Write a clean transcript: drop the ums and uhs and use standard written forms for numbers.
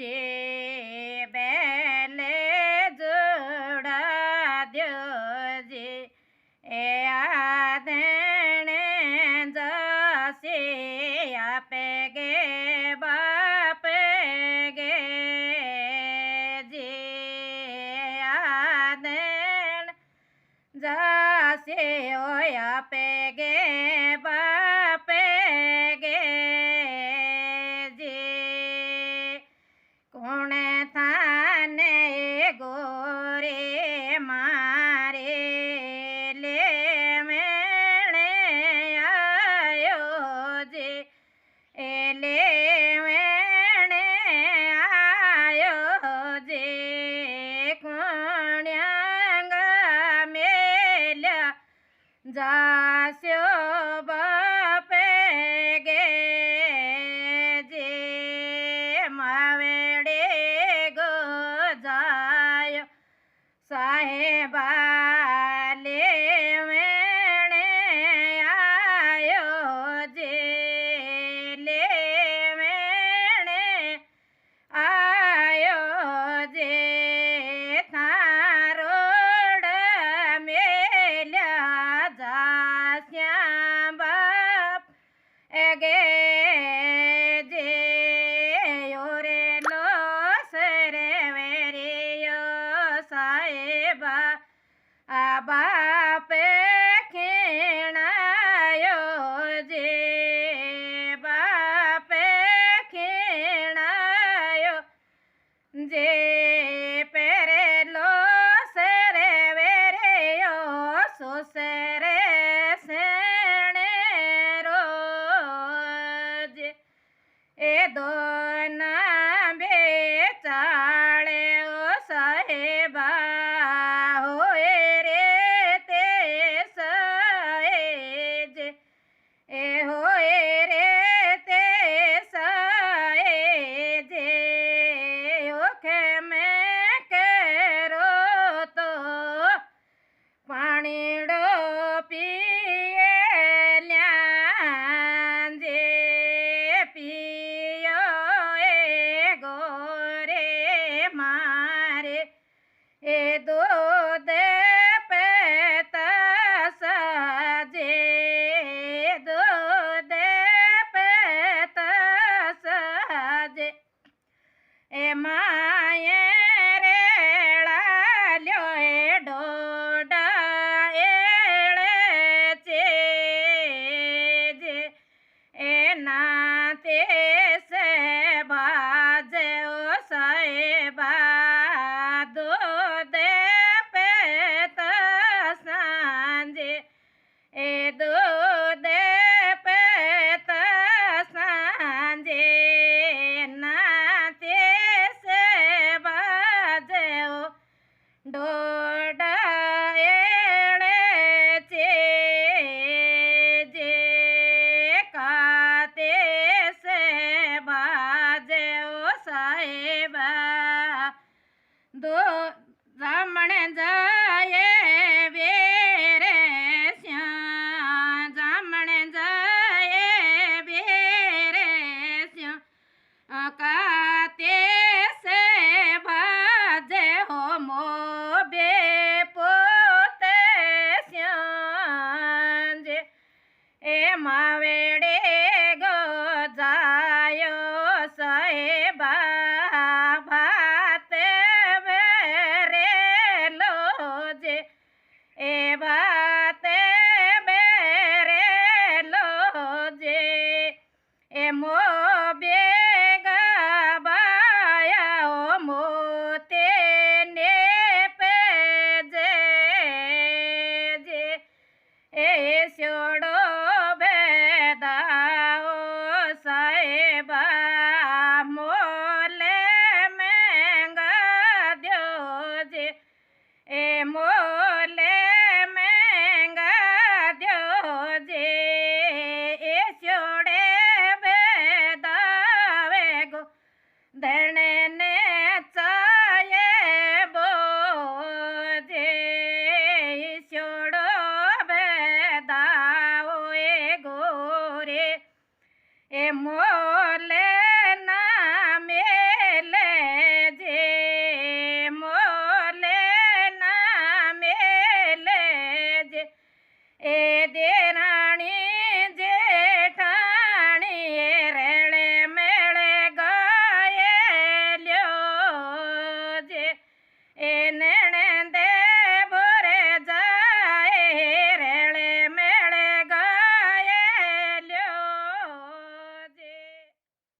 जे बेले जोड़ा दो जे ए आदने जसे आपे गे बाप गे जे आदन जसे ओ आपे गे बाप गे जे कोण थाने गोरे मारे ले मेणे आयो जे ले मेणे आयो जे कोण्याग मेल्या जास्यो बापे गे जे मावेडे गो जायो साहेबा ले मेणे आयो जे ले मेणे आयो जे थारोड मेल्या जास्या बाप गे जे योरे लो सरे वेरियो साहेबा बाप खीणायो जे बाप खीणायो जे पेरे लो सरे वेरियो सुसरे सेणे रोज ए दोना बेचाळे ओ साहेबा होए रे ते सहेज ए होए रे ते सहेज ओखे में करो तो पाणीडो पिए ल्यांजे पियो ए गोरे मारे ए दूध पेता साजे दूध पेता साजे ए माये रेड़ा ल्यो ए डोडा एड़े चेज ए नाते से बाजे ओ साहेबा दूध पेता सांजे ए दूध पेता सांजे नाते से बाजे ओ डोडा एड़े चेजे काते से बाजे ओ साहेबा दो जामण जाए बेरे श्या जामण जाए बेरे श्या काते से बाजे हो मोबे पोते श्यांजे ए मावेडे गो जायो साहेबा भात बेरे लोजे ए भात बेरे लोजे ए मोबे बाया ओ मोते ने पेजे जे ए स्योड़ो बेदाओ साहेबा मोले महंगा द्यो जे ए मोले महंगा द्यो जे ए स्योड़े बेदावे गो धने ने चाये बोजे छोड़ो बेदाओ ए गोरे ए मोले ना मेले એને